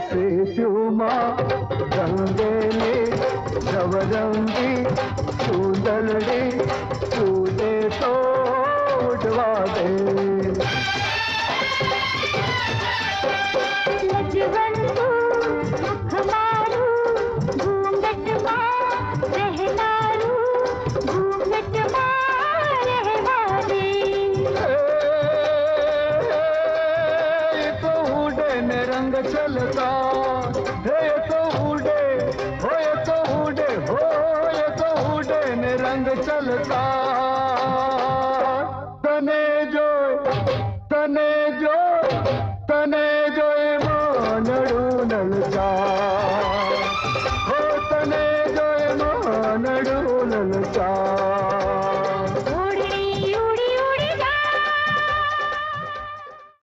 से चूमा रंगेली रवरंगी सुंदरड़ी तूने तो उठवा दे लजवंतु मुखमारू घूंघट मां रहनारू घूंघट मां रहवादी तो उड़े ने रंग चलता है तो उड़े हो ये तो उड़े हो ये तो उड़े ने रंग चलता तने जो तने